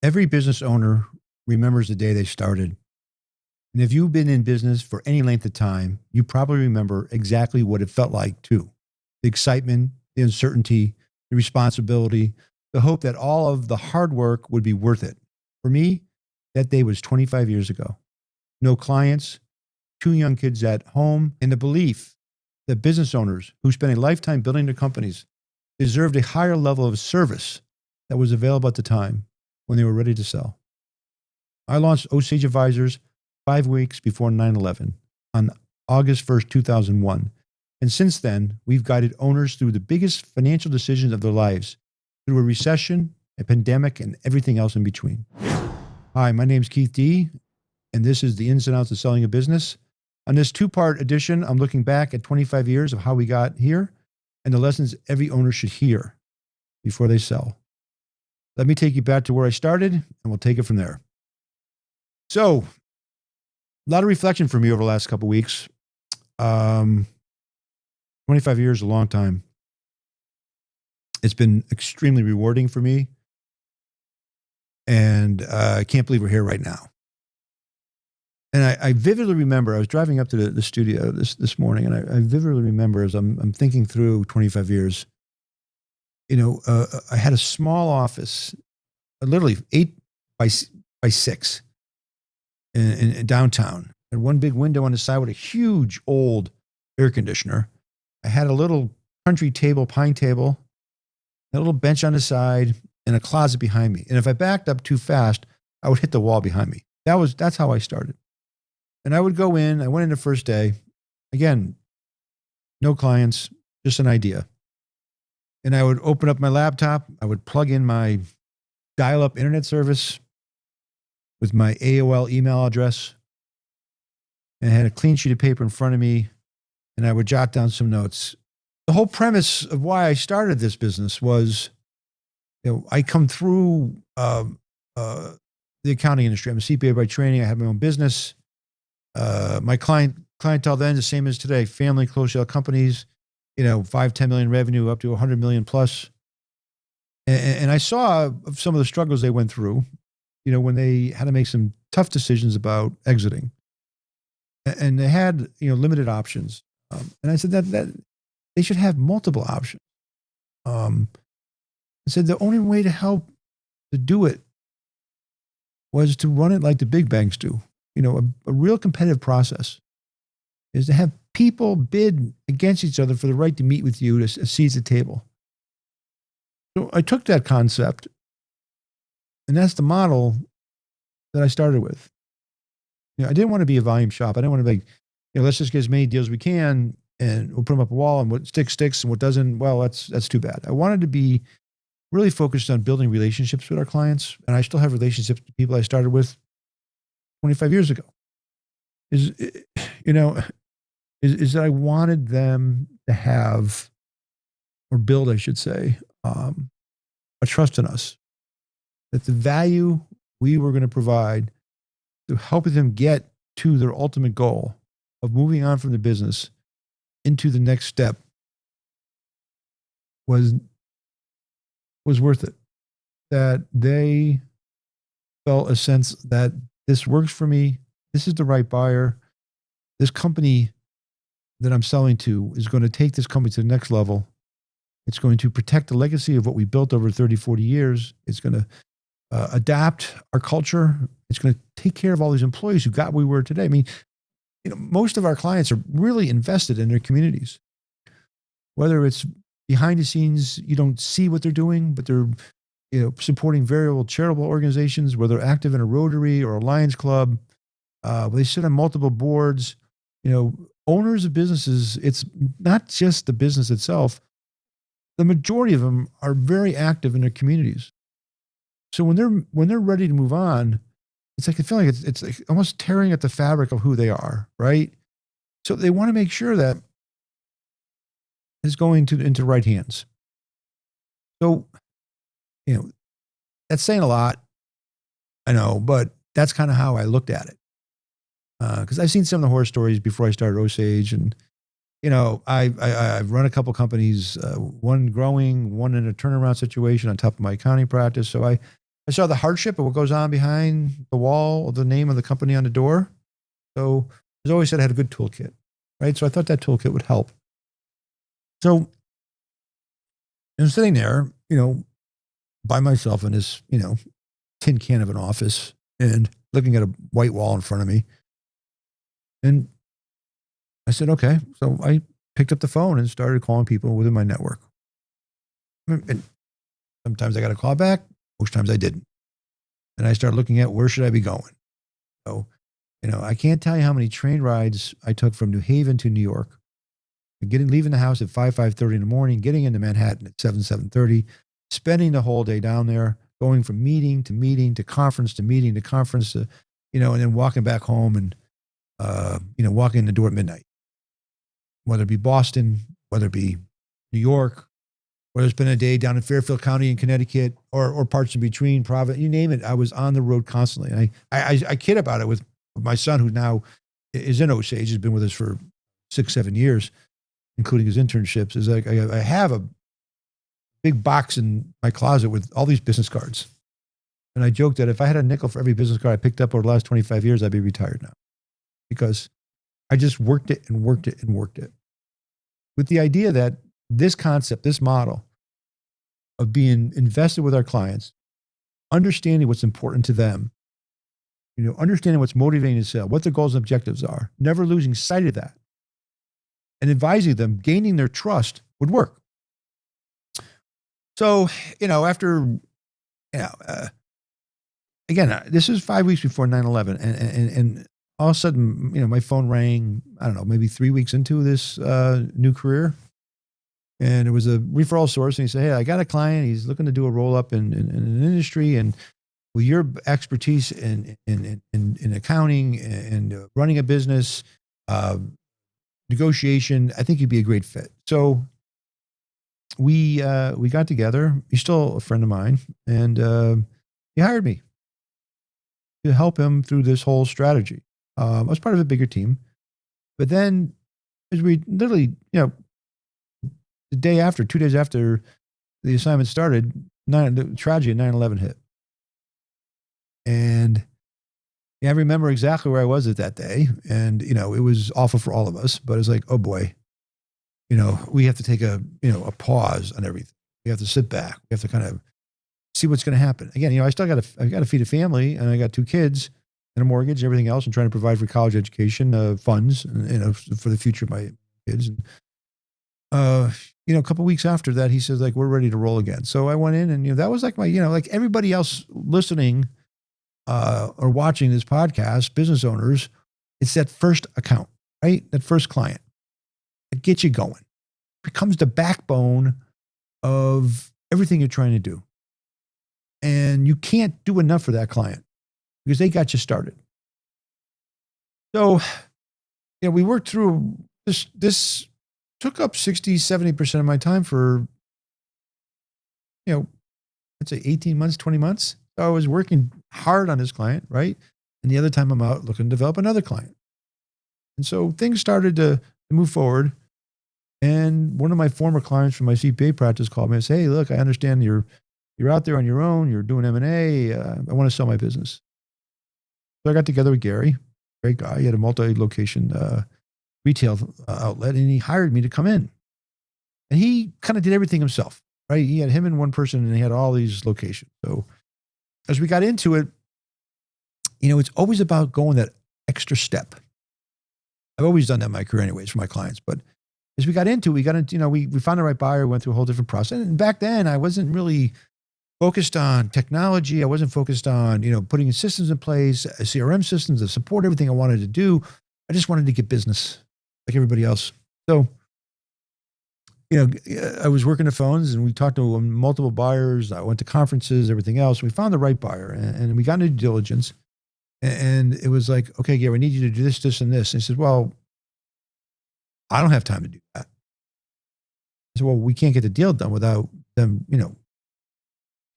Every business owner remembers the day they started. And if you've been in business for any length of time, you probably remember exactly what it felt like too. The excitement, the uncertainty, the responsibility, the hope that all of the hard work would be worth it. For me, that day was 25 years ago. No clients, two young kids at home, and the belief that business owners who spent a lifetime building their companies deserved a higher level of service that was available at the time when they were ready to sell. I launched Osage Advisors 5 weeks before 9/11 on August 1st, 2001. And since then, we've guided owners through the biggest financial decisions of their lives, through a recession, a pandemic, and everything else in between. Hi, my name is kdee, and this is the ins and outs of selling a business. On this two-part edition, I'm looking back at 25 years of how we got here and the lessons every owner should hear before they sell. Let me take you back to where I started, and we'll take it from there. So, a lot of reflection for me over the last couple of weeks. 25 years is a long time. It's been extremely rewarding for me, and I can't believe we're here right now. And I vividly remember, I was driving up to the studio this morning, and I vividly remember as I'm thinking through 25 years, I had a small office, literally 8 by 6 in downtown, and one big window on the side with a huge old air conditioner. I had a little country table, pine table, a little bench on the side, and a closet behind me. And if I backed up too fast, I would hit the wall behind me. That's how I started. And I would go in. I went in the first day. Again, no clients, just an idea. And I would open up my laptop. I would plug in my dial-up internet service with my AOL email address. And I had a clean sheet of paper in front of me. And I would jot down some notes. The whole premise of why I started this business was, I come through the accounting industry. I'm a CPA by training. I have my own business. My clientele then, the same as today, family, close-sale companies, 5, 10 million revenue up to 100 million plus. And I saw some of the struggles they went through, when they had to make some tough decisions about exiting. And they had, limited options. And I said that they should have multiple options. I said the only way to help to do it was to run it like the big banks do. A real competitive process is to have people bid against each other for the right to meet with you to seize the table. So I took that concept, and that's the model that I started with. I didn't want to be a volume shop. I didn't want to be like, let's just get as many deals as we can, and we'll put them up a wall, and what sticks, and what doesn't, well, that's too bad. I wanted to be really focused on building relationships with our clients, and I still have relationships with people I started with 25 years ago. Is that I wanted them to have, or build, I should say, a trust in us, that the value we were going to provide to help them get to their ultimate goal of moving on from the business into the next step was worth it. That they felt a sense that this works for me. This is the right buyer. This company that I'm selling to is going to take this company to the next level. It's going to protect the legacy of what we built over 30, 40 years. It's going to adapt our culture. It's going to take care of all these employees who got where we were today. I mean, most of our clients are really invested in their communities. Whether it's behind the scenes, you don't see what they're doing, but they're supporting various charitable organizations, where they're active in a Rotary or a Lions Club. They sit on multiple boards. Owners of businesses, it's not just the business itself. The majority of them are very active in their communities. So when they're ready to move on, it's like I feel like it's like almost tearing at the fabric of who they are, right? So they want to make sure that it's going into the right hands. So, that's saying a lot, I know, but that's kind of how I looked at it. Because I've seen some of the horror stories before I started Osage, and I've run a couple companies, one growing, one in a turnaround situation on top of my accounting practice. So I saw the hardship of what goes on behind the wall, of the name of the company on the door. So as always said, I had a good toolkit, right? So I thought that toolkit would help. So I'm sitting there, by myself in this, tin can of an office and looking at a white wall in front of me. And I said, okay. So I picked up the phone and started calling people within my network. And sometimes I got a call back. Most times I didn't. And I started looking at where should I be going? So, I can't tell you how many train rides I took from New Haven to New York. Leaving the house at 5:30 in the morning, getting into Manhattan at 7:30, spending the whole day down there, going from meeting to meeting to conference to meeting to conference to, and then walking back home and, walking in the door at midnight. Whether it be Boston, whether it be New York, whether it's been a day down in Fairfield County in Connecticut or parts in between, Providence, you name it, I was on the road constantly. And I kid about it with my son, who now is in Osage, has been with us for 6-7 years, including his internships. Is like I have a big box in my closet with all these business cards. And I joke that if I had a nickel for every business card I picked up over the last 25 years, I'd be retired now. Because I just worked it and worked it and worked it. With the idea that this concept, this model of being invested with our clients, understanding what's important to them, understanding what's motivating to sell, what their goals and objectives are, never losing sight of that, and advising them, gaining their trust would work. So, after, again, this is 5 weeks before 9/11, and all of a sudden, my phone rang, I don't know, maybe 3 weeks into this new career. And it was a referral source. And he said, hey, I got a client. He's looking to do a roll up in an industry. And with your expertise in accounting and running a business, negotiation, I think you'd be a great fit. So we got together. He's still a friend of mine. And he hired me to help him through this whole strategy. I was part of a bigger team. But then as we literally, the day after, 2 days after the assignment started, the tragedy of 9/11 hit. And I remember exactly where I was at that day. And, it was awful for all of us, but it's like, oh boy, we have to take a pause on everything. We have to sit back. We have to kind of see what's going to happen. Again, I still got to feed a family, and I got 2 kids and a mortgage and everything else, and trying to provide for college education, funds, for the future of my kids. And, a couple of weeks after that, he says, like, we're ready to roll again. So I went in, and, that was like my, like everybody else listening, or watching this podcast, business owners, it's that first account, right? That first client that gets you going. It becomes the backbone of everything you're trying to do. And you can't do enough for that client because they got you started. So, we worked through this took up 60-70% of my time for, I'd say 18 months, 20 months. So I was working hard on this client, right? And the other time I'm out looking to develop another client. And so things started to move forward. And one of my former clients from my CPA practice called me and said, hey, look, I understand you're out there on your own. You're doing M&A. I want to sell my business. So I got together with Gary, great guy. He had a multi-location retail outlet, and he hired me to come in. And he kind of did everything himself, right? He had him and one person, and he had all these locations. So as we got into it, it's always about going that extra step. I've always done that in my career anyways for my clients. But as we got into, we found the right buyer, went through a whole different process. And back then I wasn't really focused on technology. I wasn't focused on, putting systems in place, CRM systems to support everything I wanted to do. I just wanted to get business like everybody else. So, I was working the phones, and we talked to multiple buyers. I went to conferences, everything else. We found the right buyer, and we got into due diligence. And it was like, okay, Gary, I need you to do this, this, and this. And he said, well, I don't have time to do that. I said, well, we can't get the deal done without them,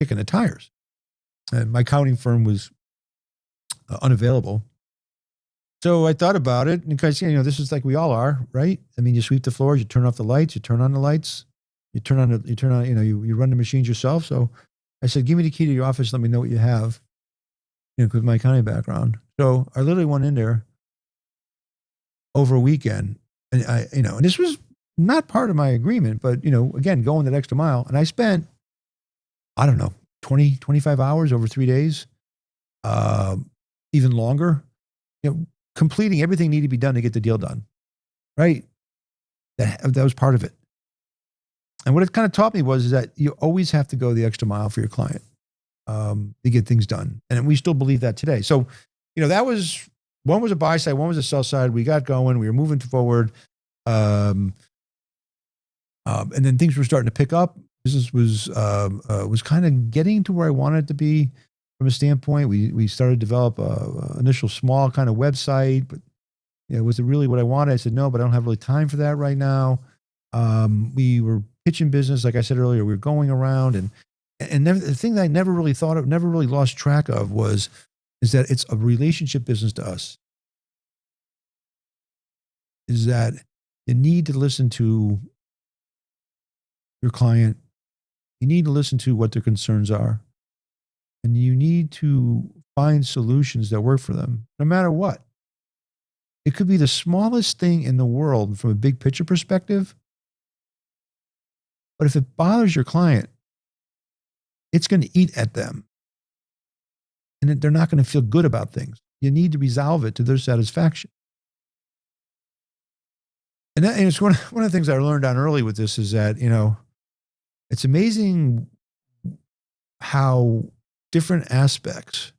kicking the tires. And my accounting firm was unavailable. So I thought about it, because, this is like we all are, right? I mean, you sweep the floors, you turn off the lights, you turn on the lights, you run the machines yourself. So I said, give me the key to your office. Let me know what you have, because my accounting background. So I literally went in there over a weekend, and and this was not part of my agreement, but, again, going that extra mile. And I spent, I don't know, 20, 25 hours over 3 days, even longer, completing everything needed to be done to get the deal done. Right. That was part of it. And what it kind of taught me is that you always have to go the extra mile for your client to get things done. And we still believe that today. So, that was, one was a buy side, one was a sell side. We got going, we were moving forward. And then things were starting to pick up. Business was kind of getting to where I wanted it to be from a standpoint. We started to develop a initial small kind of website, but was it really what I wanted? I said, no, but I don't have really time for that right now. We were pitching business. Like I said earlier, we were going around and the thing that I never really thought of, never really lost track of is that it's a relationship business to us. Is that you need to listen to your client. You need to listen to what their concerns are. And you need to find solutions that work for them, no matter what. It could be the smallest thing in the world from a big picture perspective. But if it bothers your client, it's going to eat at them. And they're not going to feel good about things. You need to resolve it to their satisfaction. And it's one of the things I learned on early with this is that, it's amazing how different aspects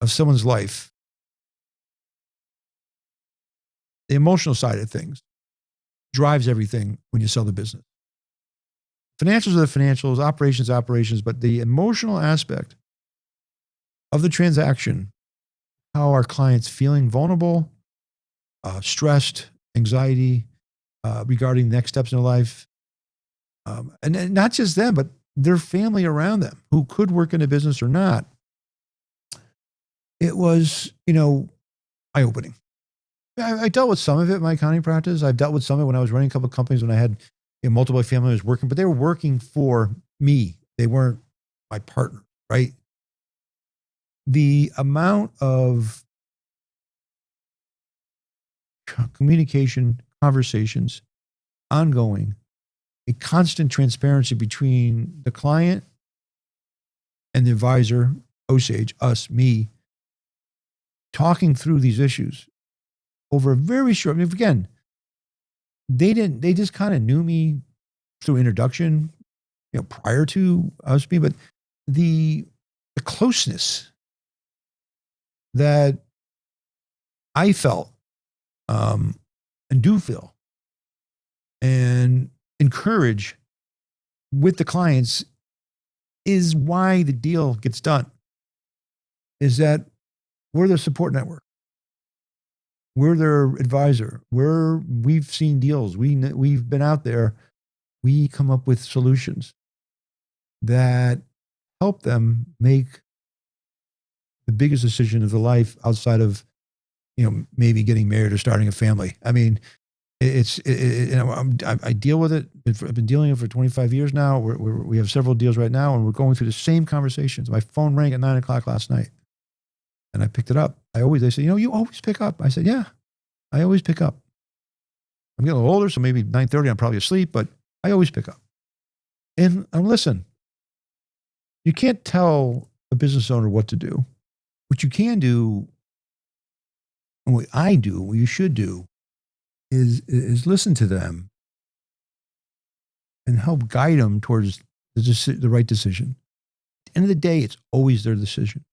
of someone's life, the emotional side of things, drives everything when you sell the business. Financials are the financials, operations, but the emotional aspect of the transaction, how our clients feeling vulnerable, stressed, anxiety regarding next steps in their life. And not just them, but their family around them who could work in a business or not. It was, eye-opening. I dealt with some of it in my accounting practice. I've dealt with some of it when I was running a couple of companies when I had multiple family members working, but they were working for me. They weren't my partner, right? The amount of communication, conversations, ongoing, a constant transparency between the client and the advisor, Osage, us, me, talking through these issues over a very short, again, they just kind of knew me through introduction, prior to us being, but the closeness that I felt, and do feel and encourage with the clients is why the deal gets done. Is that we're their support network. We're their advisor. We've seen deals. We've been out there. We come up with solutions that help them make the biggest decision of their life outside of, maybe getting married or starting a family. I mean, I deal with it. I've been dealing with it for 25 years now. We have several deals right now, and we're going through the same conversations. My phone rang at 9:00 last night, and I picked it up. They said, you always pick up. I said, yeah, I always pick up. I'm getting a little older, so maybe 9:30 I'm probably asleep, but I always pick up. And listen, you can't tell a business owner what to do. What you can do, and what I do, what you should do, is listen to them and help guide them towards the right decision. At the end of the day, it's always their decision.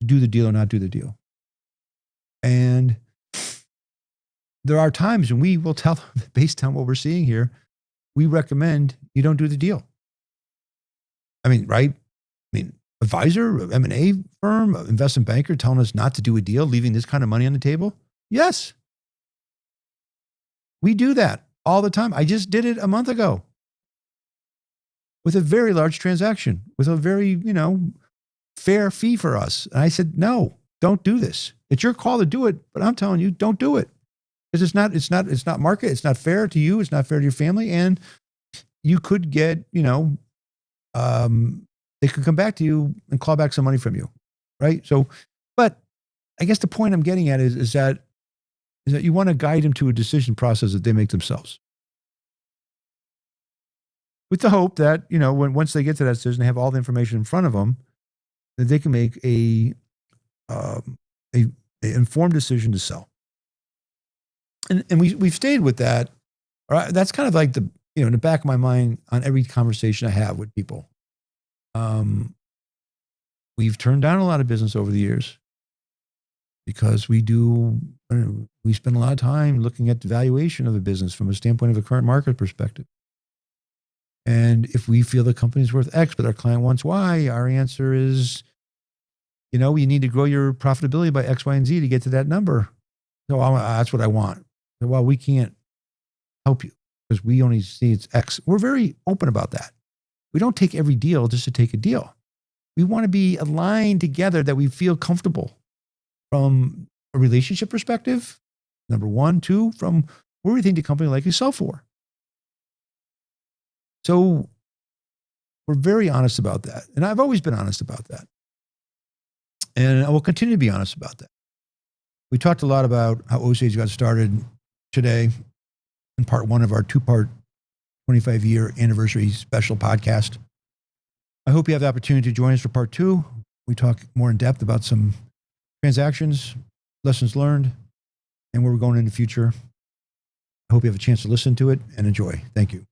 Do the deal or not do the deal. And there are times when we will tell them, based on what we're seeing here, we recommend you don't do the deal. I mean, right? Advisor, M&A firm, investment banker telling us not to do a deal, leaving this kind of money on the table? Yes. We do that all the time. I just did it a month ago with a very large transaction, with a very, fair fee for us. And I said, no, don't do this. It's your call to do it, but I'm telling you, don't do it. Because it's not market. It's not fair to you. It's not fair to your family. And you could get, they could come back to you and claw back some money from you, right? So, but I guess the point I'm getting at is that you want to guide them to a decision process that they make themselves, with the hope that once they get to that decision, they have all the information in front of them, that they can make a informed decision to sell. And we've stayed with that. All right, that's kind of like in the back of my mind on every conversation I have with people. We've turned down a lot of business over the years because we spend a lot of time looking at the valuation of a business from a standpoint of a current market perspective. And if we feel the company's worth X, but our client wants Y, our answer is, you need to grow your profitability by X, Y, and Z to get to that number. So that's what I want. Well, we can't help you because we only see it's X. We're very open about that. We don't take every deal just to take a deal. We want to be aligned together, that we feel comfortable from a relationship perspective, number one. Two, from where we think the company will likely sell for. So we're very honest about that. And I've always been honest about that. And I will continue to be honest about that. We talked a lot about how Osage got started today in part one of our two-part 25-year anniversary special podcast. I hope you have the opportunity to join us for part two. We talk more in depth about some transactions, lessons learned, and where we're going in the future. I hope you have a chance to listen to it and enjoy. Thank you.